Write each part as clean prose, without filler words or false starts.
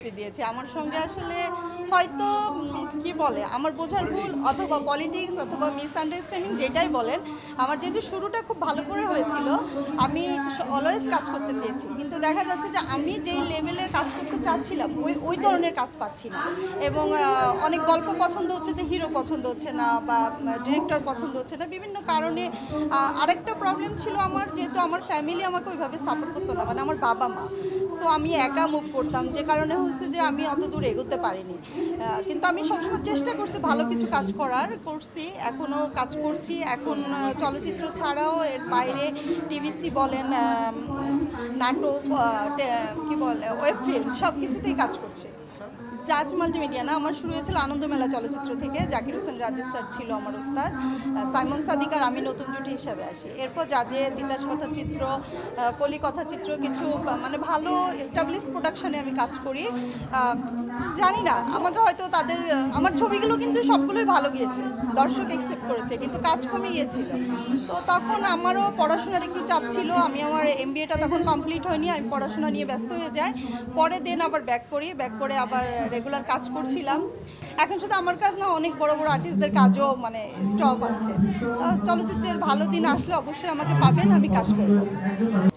দিয়েছে আমার সঙ্গে আসলে হয়তো কি বলে আমার বোঝার ভুল অথবা পলিটিক্স অথবা মিসআন্ডারস্ট্যান্ডিং যেটাই বলেন আমার যেহেতু শুরুটা খুব ভালো করে হয়েছিল আমি অলওয়েজ কাজ করতে চেয়েছি কিন্তু দেখা যাচ্ছে যে আমি যেই লেভেলের কাজ করতে চাচ্ছিলাম ওই ধরনের কাজ পাচ্ছি না এবং অনেক গল্প পছন্দ হচ্ছে তো হিরো পছন্দ হচ্ছে না বা ডিরেক্টর পছন্দ হচ্ছে না বিভিন্ন কারণে আরেকটা প্রবলেম ছিল আমার যেহেতু আমার ফ্যামিলি আমাকে ওইভাবে সাপোর্ট করতো না মানে আমার বাবা মা সো আমি একা মুভ করতাম যে কারণে হচ্ছে যে আমি অত দূর এগোতে পারিনি কিন্তু আমি সবসময় চেষ্টা করছি ভালো কিছু কাজ করছি এখনও কাজ করছি এখন চলচ্চিত্র ছাড়াও এর বাইরে টিভিসি বলেন নাটক কি বলে ওয়েব ফিল্ম সব কিছুতেই কাজ করছি জাজ মাল্টিমিডিয়া না আমার শুরু হয়েছিল আনন্দমেলা চলচ্চিত্র থেকে জাকির হোসেন রাজু স্যার ছিল আমার ওস্তাদ সাইমন সাদিক আর আমি নতুন জুটি হিসাবে আসি এরপর জাজে তিতাস কথাচিত্র কলি কথাচিত্র কিছু মানে ভালো এস্টাবলিশ প্রোডাকশনে আমি কাজ করি জানি না আমাকে হয়তো তাদের আমার ছবিগুলো কিন্তু সবগুলোই ভালো গিয়েছে দর্শক অ্যাকসেপ্ট করেছে কিন্তু কাজ কমে গিয়েছিল তো তখন আমারও পড়াশোনার একটু চাপ ছিল আমি আমার এমবিএটা তখন কমপ্লিট হয়নি আমি পড়াশোনা নিয়ে ব্যস্ত হয়ে যাই পরে দেন আবার ব্যাক করে আবার রেগুলার কাজ করছিলাম এখন শুধু আমার কাজ না অনেক বড় বড় আর্টিস্টদের কাজও মানে স্টক আছে তো চলচ্চিত্রের ভালো দিন আসলে অবশ্যই আমাকে পাবেন আমি কাজ করব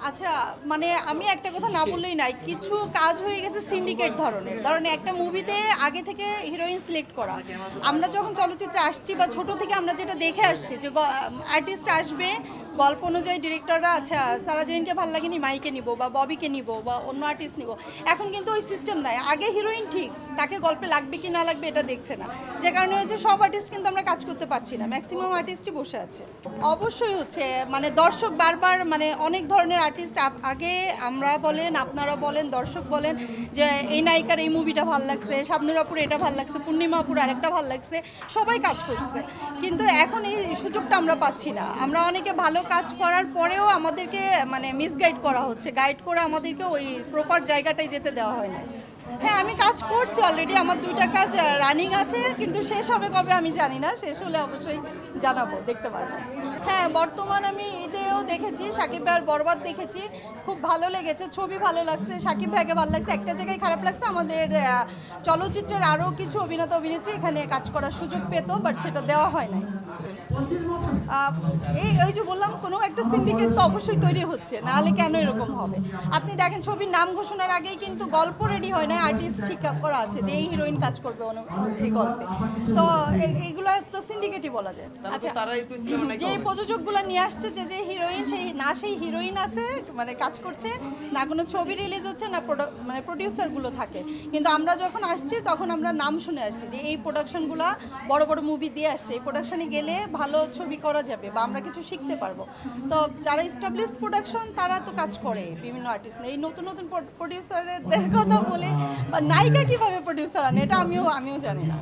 আচ্ছা মানে আমি একটা কথা না বললেই নাই কিছু কাজ হয়ে গেছে সিন্ডিকেট ধরনের একটা মুভিতে আগে থেকে হিরোইন সিলেক্ট করা আমরা যখন চলচ্চিত্রে আসছি বা ছোট থেকে আমরা যেটা দেখে আসছি যে আর্টিস্ট আসবে গল্প অনুযায়ী ডিরেক্টররা আচ্ছা সারা জেরিনকে ভালো লাগেনি মাইকে নিব বা ববিকে নিব বা অন্য আর্টিস্ট নিব এখন কিন্তু ওই সিস্টেম নাই আগে হিরোইন ঠিক তাকে গল্পে লাগবে কি না লাগবে এটা দেখছে না যে কারণে হচ্ছে সব আর্টিস্ট কিন্তু আমরা কাজ করতে পারছি না ম্যাক্সিমাম আর্টিস্টই বসে আছে অবশ্যই হচ্ছে মানে দর্শক বারবার মানে অনেক ধরনের আর্টিস্ট আগে আমরা বলেন আপনারা বলেন দর্শক বলেন যে এই নায়িকার এই মুভিটা ভালো লাগছে শাবনুরাপুর এটা ভালো লাগছে পূর্ণিমাপুর আরেকটা ভালো লাগছে সবাই কাজ করছে কিন্তু এখন এই সুযোগটা আমরা পাচ্ছি না আমরা অনেকে ভালো কাজ করার পরেও আমাদেরকে মানে মিসগাইড করা হচ্ছে গাইড করে আমাদেরকে ওই প্রপার জায়গাটায় যেতে দেওয়া হয় না হ্যাঁ আমি কাজ করছি অলরেডি আমার 2টা কাজ রানিং আছে কিন্তু শেষ হবে কবে আমি জানি না শেষ হলে অবশ্যই জানাবো দেখতে পারবো হ্যাঁ বর্তমান আমি ঈদেও দেখেছি সাকিব ভাইয়ের বরবাদ দেখেছি খুব ভালো লেগেছে ছবি ভালো লাগছে সাকিব ভাইকে ভালো লাগছে একটা জায়গায় খারাপ লাগছে আমাদের চলচ্চিত্রের আরও কিছু অভিনেতা অভিনেত্রী এখানে কাজ করার সুযোগ পেত বাট সেটা দেওয়া হয় নাই এই যে বললাম কোনো একটা সিন্ডিকেট তো অবশ্যই তৈরি হচ্ছে নাহলে কেন এরকম হবে আপনি দেখেন ছবির নাম ঘোষণার আগেই কিন্তু গল্প রেডি হয় না আর্টিস্ট ঠিক করা আছে যে এই হিরোইন কাজ করবে এই গল্পে তো এইগুলো তো সিন্ডিকেটই বলা যায় আচ্ছা যে প্রযোজকগুলো নিয়ে আসছে যে হিরোইন সেই হিরোইন আছে মানে কাজ করছে না কোনো ছবি রিলিজ হচ্ছে না মানে প্রডিউসারগুলো থাকে কিন্তু আমরা যখন আসছি তখন আমরা নাম শুনে আসছি যে এই প্রোডাকশনগুলো বড় বড় মুভি দিয়ে আসছে এই প্রোডাকশনে গেলে ভালো ছবি করা যাবে বা আমরা কিছু শিখতে পারবো তো যারা এস্টাবলিশড প্রোডাকশন তারা তো কাজ করে বিভিন্ন আর্টিস্ট এই নতুন নতুন প্রডিউসারদের কথা বলে বা নায়িকা কীভাবে প্রডিউসার আনে এটা আমিও জানি না